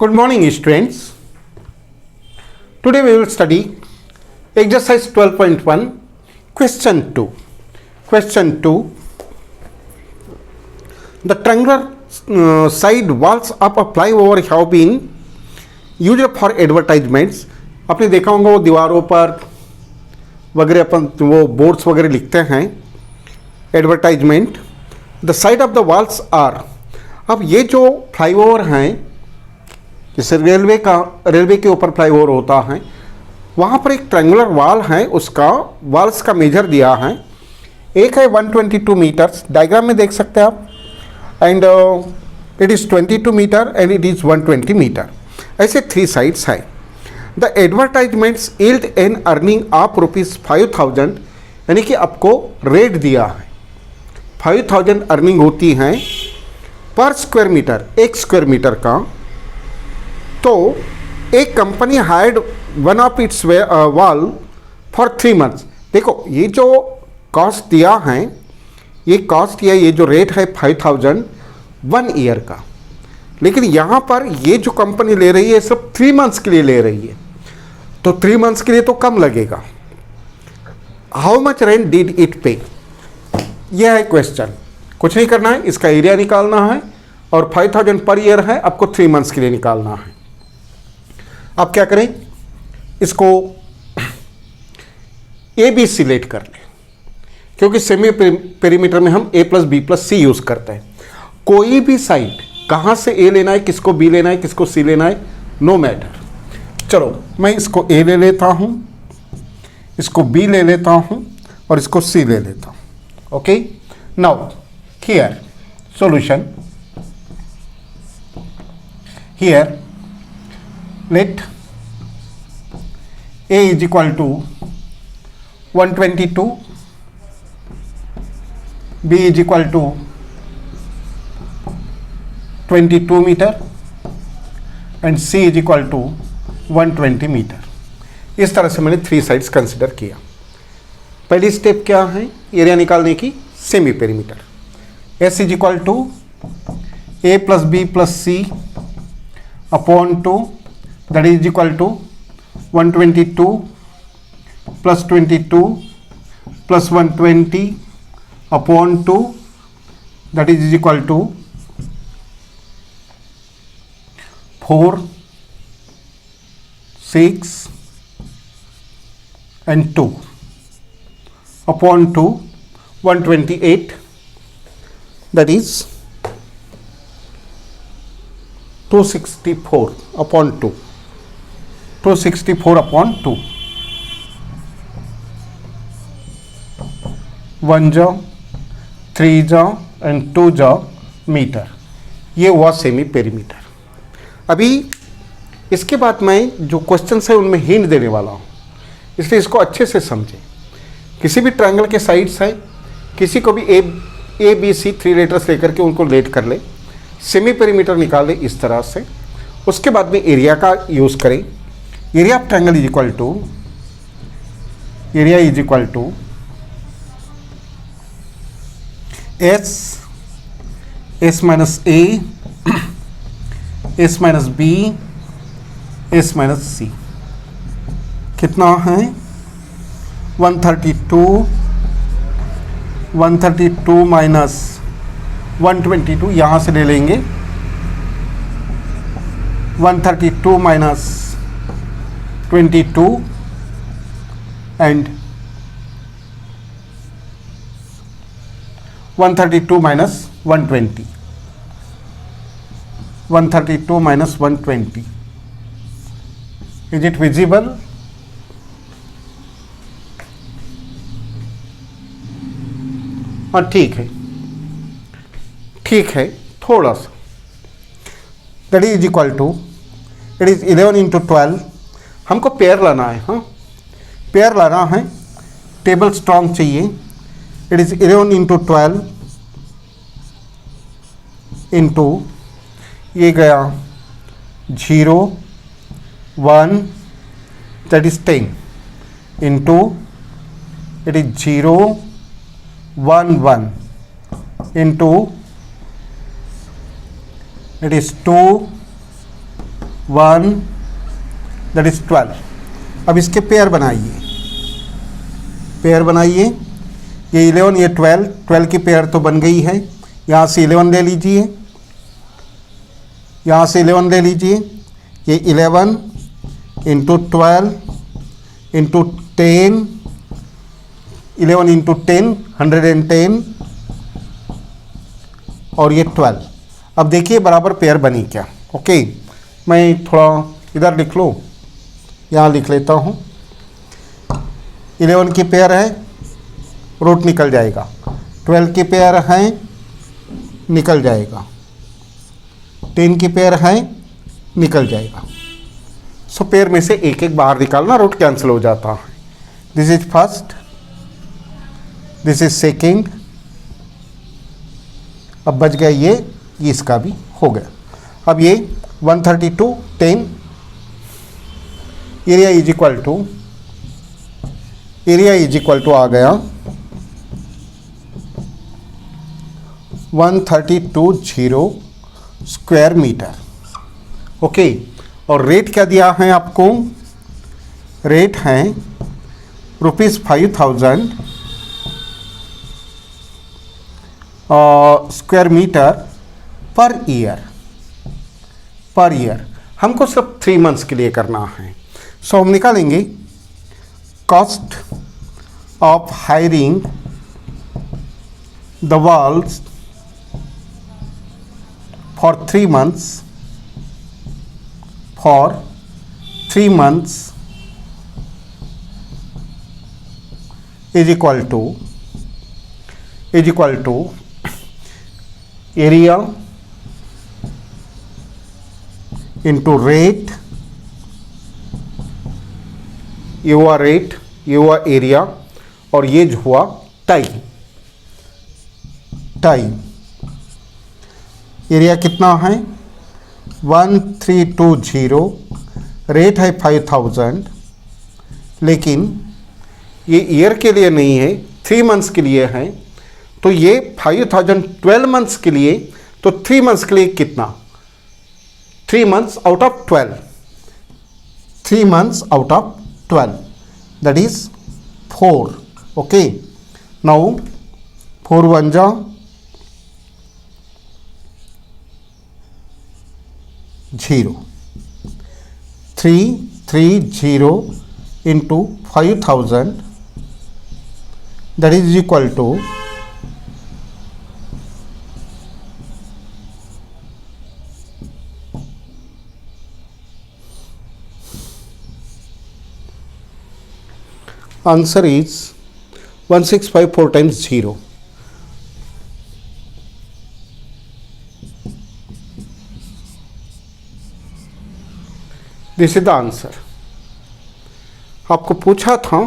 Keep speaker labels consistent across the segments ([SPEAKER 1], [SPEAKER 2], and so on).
[SPEAKER 1] Good morning, students. Today we will study exercise 12.1, question 2. Question 2. The triangular side walls of a flyover have been used for advertisements. आपने देखा होगा वो दीवारों पर वगैरह अपन वो बोर्ड्स वगैरह लिखते हैं, advertisement. The side of the walls are. अब ये जो फ्लाईओवर हैं, जैसे रेलवे के ऊपर फ्लाईओवर होता है, वहाँ पर एक ट्रायंगुलर वॉल है, उसका वॉल्स का मेजर दिया है. एक है 122 मीटर्स, डायग्राम में देख सकते हैं आप, and it is 22 meter and it is 120 meter. ऐसे 3 साइड्स है. The advertisements yield an earning of ₹5,000, यानी कि आपको रेट दिया है 5,000 अर्निंग होती है पर स्क्वायर मीटर, एक स्क्वायर मीटर का. तो एक company hired one of its wall for 3 months. देखो ये जो कॉस्ट दिया है, ये कॉस्ट या ये जो रेट है 5,000 1 ईयर का, लेकिन यहाँ पर ये जो कंपनी ले रही है सिर्फ 3 months के लिए ले रही है, तो 3 months के लिए तो कम लगेगा. How much rent did it पे, यह है क्वेश्चन. कुछ नहीं करना है, इसका एरिया निकालना है और 5,000 पर ईयर है, आपको 3 months के लिए निकालना है. आप क्या करें, इसको ए बी सिलेक्ट कर लें, क्योंकि सेमी पेरीमीटर में हम A+B+C यूज करते हैं. कोई भी साइड कहाँ से ए लेना है, किसको बी लेना है, किसको सी लेना है, नो मैटर. चलो मैं इसको ए ले लेता हूँ, इसको बी ले लेता हूँ और इसको सी ले लेता हूँ. Okay, now here solution. Here let A is equal to 122, B is equal to 22 meter and C is equal to 120 meter. इस तरह से मैंने 3 साइड्स कंसिडर किया. पहली स्टेप क्या है, एरिया निकालने की, semi perimeter. S is equal to A+B+C upon 2, that is equal to 122 plus 22 plus 120 upon 2, that is equal to 4, 6 and 2 upon 2, 128, that is 264 upon 2, 264 upon 2. 1 जा 3 जा एंड 2 जा मीटर. ये हुआ सेमी पेरीमीटर. अभी इसके बाद मैं जो क्वेश्चंस है उनमें हिंट देने वाला हूँ, इसलिए इसको अच्छे से समझें. किसी भी ट्रायंगल के साइड्स है, किसी को भी ए बी सी 3 लेटर्स लेकर के उनको लेट कर ले, सेमी पेरीमीटर निकाले इस तरह से. उसके बाद में एरिया का यूज करें. Area of triangle is equal to, area is equal to S minus A, S minus B, S minus C. कितना है 132 माइनस 122, यहाँ से ले लेंगे 132 minus 22 and 132 minus 120, 132 minus 120. Is it visible? हाँ ठीक है, ठीक है. थोड़ा सा, that is equal to, it is 11 into 12. हमको पेयर लाना है. हाँ, पेयर लाना है, टेबल स्ट्रॉन्ग चाहिए. इट इज 11 इंटू 12 इंटू, ये गया 0 1, that is 10 into, it is 0 1 1 into it is 2 1, that is 12। अब इसके पेयर बनाइए, पेयर बनाइए। ये 11, ये 12, 12 की पेयर तो बन गई है। यहाँ से 11 ले लीजिए, यहाँ से 11 ले लीजिए। ये 11 इंटू 12 इंटू 10, 11 इंटू 10, 110, और ये 12। अब देखिए बराबर पेयर बनी क्या। ओके, मैं थोड़ा इधर लिख लूँ, यहाँ लिख लेता हूँ। 11 की पेयर है, रूट निकल जाएगा। 12 की पेयर है, निकल जाएगा। 10 की पेयर है, निकल जाएगा। सो पेयर में से एक एक बाहर निकालना, रूट कैंसिल हो जाता है। This is first, this is second. अब बच गया ये इसका भी हो गया। अब ये 132, 10 area is equal to, area is equal to आ गया 1320 स्क्वायर मीटर। ओके, और रेट क्या दिया है आपको? रेट है ₹5000 square metre per year, per year. हमको सिर्फ 3 मंथ्स के लिए करना है। सो हम निकालेंगे cost of hiring the walls for 3 months, for 3 months is equal to area into rate, ये हुआ रेट, ये हुआ एरिया, और ये जो हुआ टाइम। एरिया कितना है? 1320, रेट है 5000, लेकिन ये ईयर के लिए नहीं है, 3 मंथ्स के लिए है। तो ये 5000 12 मंथ्स के लिए, तो 3 मंथ्स के लिए कितना? 3 months out of 12, 3 months out of 12, that is 4। Okay, now 4 1 जा 0, 330 into 5000, that is equal to answer is 1654 times 0. This is the answer. आपको पूछा था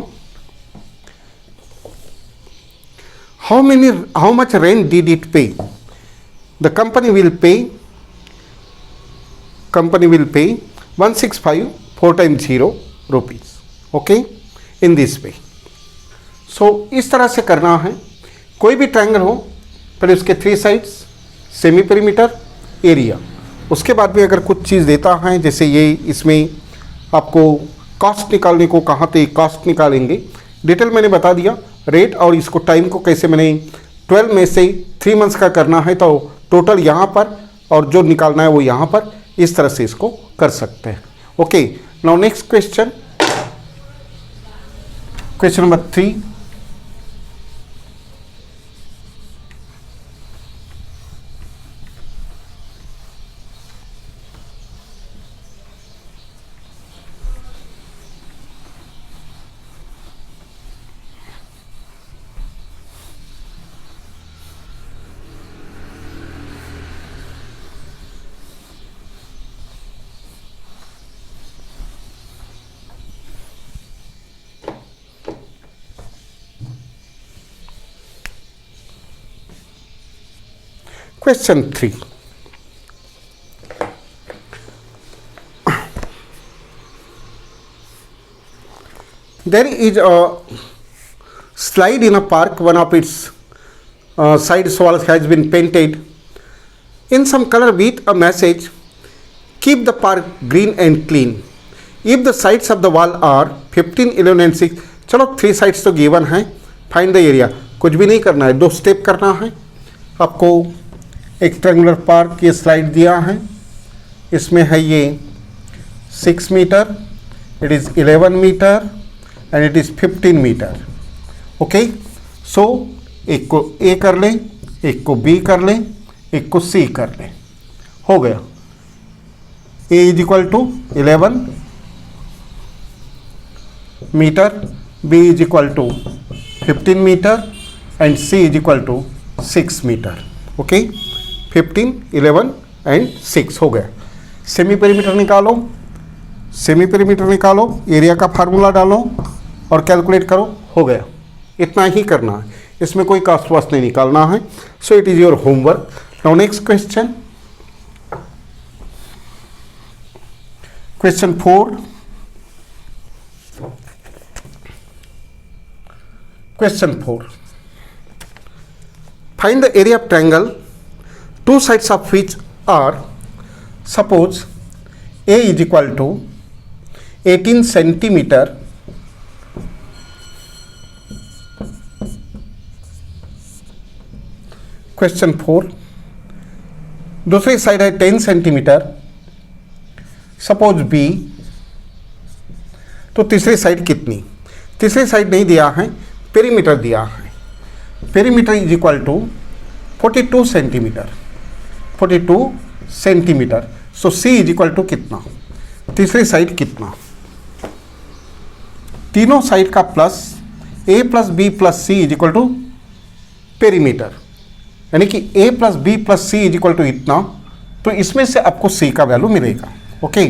[SPEAKER 1] how much rent did it pay? The company will pay 1654 times 0 rupees. Okay, in this way. So इस तरह से करना है। कोई भी ट्रायंगल हो, पहले उसके 3 साइड्स, सेमी पेरीमीटर, एरिया, उसके बाद भी अगर कुछ चीज़ देता है, जैसे ये इसमें आपको कॉस्ट निकालने को कहाँ पे कॉस्ट निकालेंगे, डिटेल मैंने बता दिया। रेट और इसको टाइम को कैसे मैंने 12 में से 3 मंथ्स का करना है, तो टोटल यहाँ पर और जो निकालना है वो यहाँ पर, इस तरह से इसको कर सकते हैं। Okay, now next question, question number 3। Question 3. There is a slide in a park. One of its side walls has been painted in some color with a message, Keep the park green and clean. If the sides of the wall are 15, 11 and 6, चलो 3 sides तो given है. Find the area. कुछ भी नहीं करना है, 2 step करना है. आपको एक ट्रेंगुलर पार्क की स्लाइड दिया है. इसमें है ये 6 मीटर, it is 11 metre and it is 15 metre. Okay, so एक को ए कर लें, एक को बी कर लें, एक को सी कर लें. हो गया. A is equal to 11 metre, B is equal to 15 metre and C is equal to 6 metre. Okay, 15, 11 and 6 हो गया. सेमी पेरीमीटर निकालो. सेमी पेरीमीटर निकालो, एरिया का फार्मूला डालो और कैलकुलेट करो. हो गया. इतना ही करना है, इसमें कोई कास्ट वास्ट नहीं निकालना है. So it is your homework. Now next question. Question 4. Question 4. Find the area of triangle, two sides of which are, suppose A is equal to 18 centimeter Question 4. दूसरी साइड है 10 सेंटीमीटर. सपोज बी, तो तीसरी side कितनी? तीसरी side नहीं दिया है, perimeter दिया है. Perimeter is equal to 42 centimetre. 42 centimetre. So C is equal to कितना? तीसरी साइड कितना? तीनों साइड का plus A plus B plus C is equal to perimeter, यानी कि A plus B plus C is equal to इतना. तो इसमें से आपको सी का वैल्यू मिलेगा. Okay,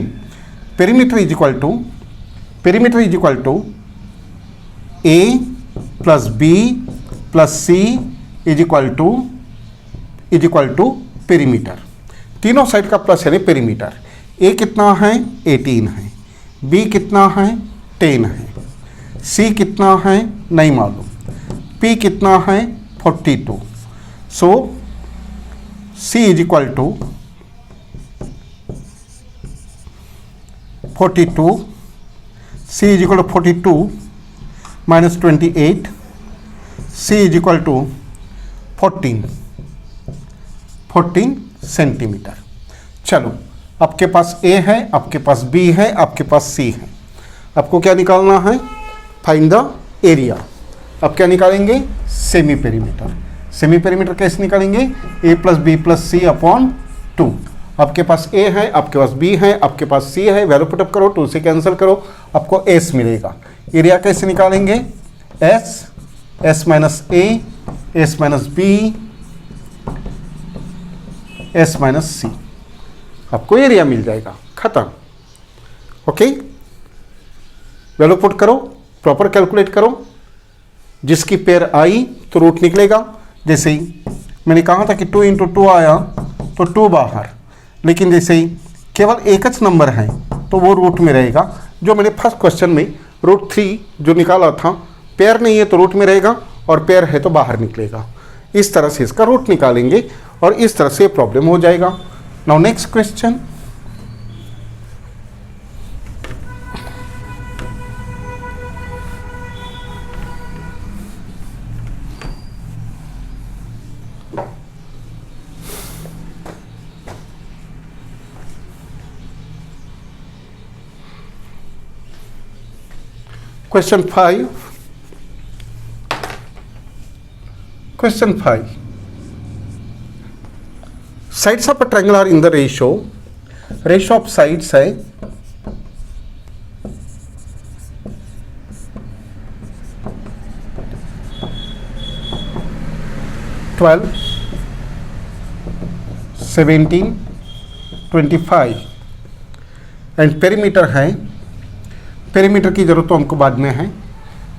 [SPEAKER 1] perimeter is equal to A plus B plus C is equal to perimeter. तीनों साइड का प्लस यानी पेरीमीटर. ए कितना है? 18 है. बी कितना है? 10 है. सी कितना है? नहीं मालूम. पी कितना है? 42. So C is equal to 42. C is equal to 42 minus 28. C is equal to 14 centimetre. चलो, आपके पास A है, आपके पास B है, आपके पास C है. आपको क्या निकालना है? Find the area. अब क्या निकालेंगे? Semi perimeter. सेमी पेरीमीटर कैसे निकालेंगे? A plus B plus C upon 2. आपके पास ए है, आपके पास बी है, आपके पास सी है. वैल्यू पुटअप करो, 2 से कैंसिल करो, आपको एस मिलेगा. एरिया कैसे निकालेंगे? S minus A, S minus B, S minus C. आपको एरिया मिल जाएगा. खत्म. ओके, वैल्यू पुट करो, प्रॉपर कैलकुलेट करो. जिसकी पेयर आई तो रूट निकलेगा. जैसे ही मैंने कहा था कि 2 इंटू 2 आया तो 2 बाहर, लेकिन जैसे ही केवल एक च नंबर है तो वो रूट में रहेगा. जो मैंने फर्स्ट क्वेश्चन में √3 जो निकाला था, पेयर नहीं है तो रूट में रहेगा और पेयर है तो बाहर निकलेगा. इस तरह से इसका रूट निकालेंगे और इस तरह से प्रॉब्लम हो जाएगा. Now next question. Question 5. Question 5. Sides of a triangle are in the ratio. Ratio of sides है 12, 17, 25 एंड पेरीमीटर है. पेरीमीटर की ज़रूरत तो हमको बाद में है,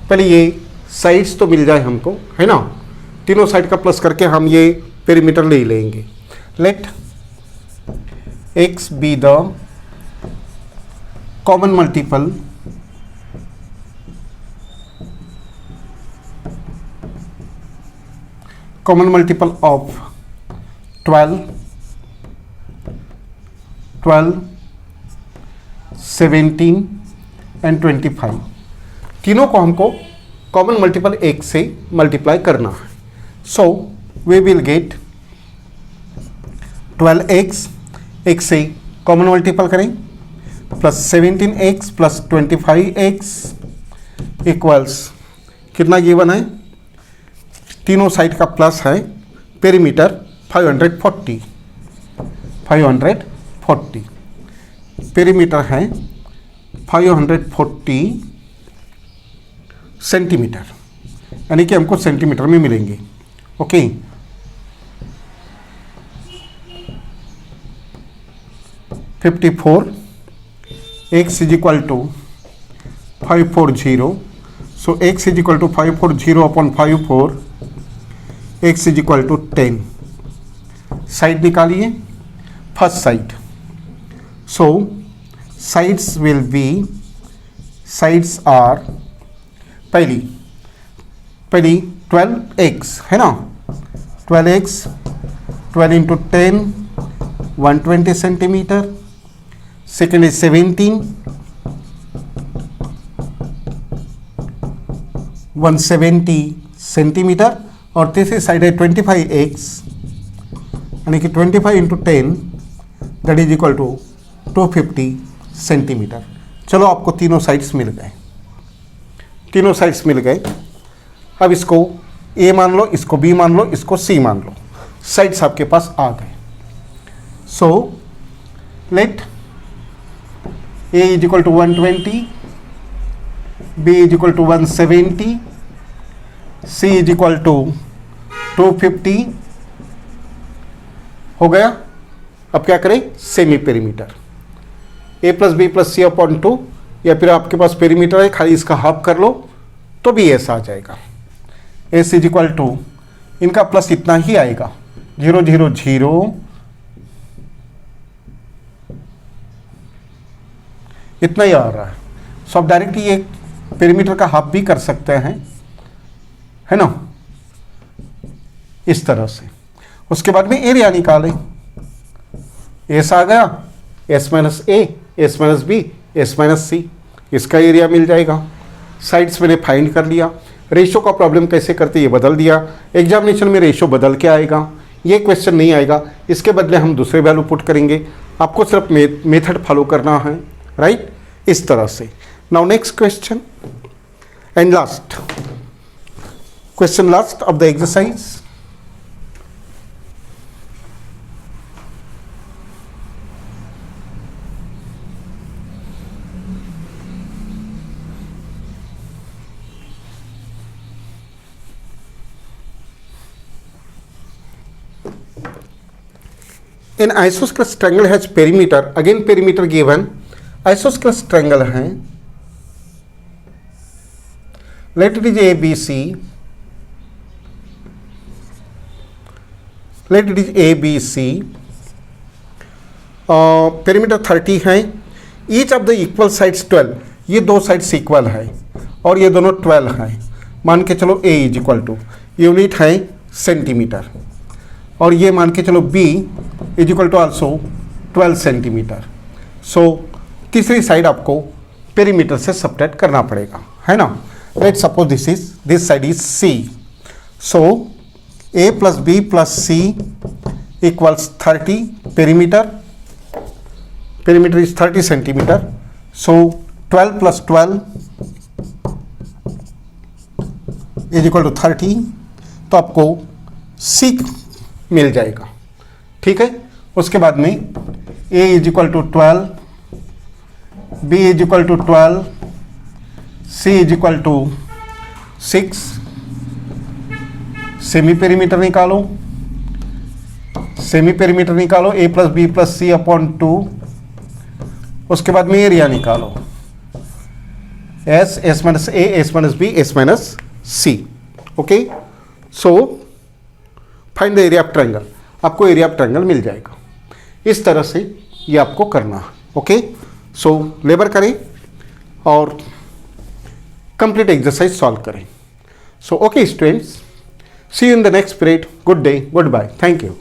[SPEAKER 1] पहले ये साइड्स तो मिल जाए हमको, है ना. तीनों साइड का प्लस करके हम ये पेरीमीटर ले लेंगे. Let x be the common multiple of 12, 17 and 25, तीनों को हमको कॉमन मल्टीपल 1 से मल्टीप्लाई करना है. So we will get 12x, x से कॉमन मल्टीपल करें, plus 17x plus 25x equals कितना गिवन है, तीनों साइड का प्लस है, पेरीमीटर 540, पेरीमीटर है 540 सेंटीमीटर, यानी कि हमको सेंटीमीटर में मिलेंगे. Okay, x is equal to 540. So x is equal to 540 upon 54, x is equal to 10. Side निकालिए, first side. So sides will be, sides are पहली 12x है ना, 12x, 12 into 10 120 centimetre. Second is 17 170 centimetre. और तीसरी side है 25x, यानी कि 25 into 10 that is equal to 250 centimetre. चलो आपको तीनों साइड्स मिल गए, तीनों साइड्स मिल गए. अब इसको A मान लो, इसको B मान लो, इसको C मान लो, साइड्स आपके पास आ गए. So let A is equal to 120, B is equal to 170, C is equal to 250 हो गया. अब क्या करें, semi perimeter, A plus B plus C upon 2, या फिर आपके पास पेरीमीटर है खाली इसका हाफ कर लो तो भी ऐसा आ जाएगा. एस इज इक्वल टू, इनका प्लस इतना ही आएगा, 0 0 0, इतना ही आ रहा है. सो आप डायरेक्ट ये पेरीमीटर का हाफ भी कर सकते हैं, है ना, इस तरह से. उसके बाद में एरिया निकालें, एस आ गया, S minus A, S minus B, S minus C, इसका एरिया मिल जाएगा. साइड्स मैंने फाइंड कर लिया. रेशो का प्रॉब्लम कैसे करते ये बदल दिया. एग्जामिनेशन में रेशो बदल के आएगा, ये क्वेश्चन नहीं आएगा, इसके बदले हम दूसरे वैल्यू पुट करेंगे. आपको सिर्फ मेथड फॉलो करना है, राइट, इस तरह से. Now next question and last question, last of the exercise. An isosceles triangle has perimeter, again perimeter given, isosceles triangle है, let it is ABC, let it is ABC, perimeter 30 है, each of the equal sides 12, ये दो sides equal है और ये दोनों 12 है. मान के चलो A is equal to, unit है सेंटीमीटर, और ये मान के चलो B is equal to also 12 centimetre. So तीसरी साइड आपको पेरीमीटर से सब्ट्रैक्ट करना पड़ेगा, है ना. Let suppose this side is C. So A plus B plus C equals 30 perimeter, perimeter is 30 centimeter. So 12 plus 12 is equal to 30, तो आपको C मिल जाएगा, ठीक है. उसके बाद में A is equal to 12, B is equal to 12, C is equal to 6. Semi perimeter निकालो, semi perimeter निकालो, A plus B plus C upon 2. उसके बाद में एरिया निकालो, S minus A, S minus B, S minus C. Okay, so find the area of triangle. आपको area of triangle मिल जाएगा. इस तरह से ये आपको करना है. ओके, सो लेबर करें और कंप्लीट एक्सरसाइज सॉल्व करें. So okay students, see you in the next period. Good day, goodbye, thank you.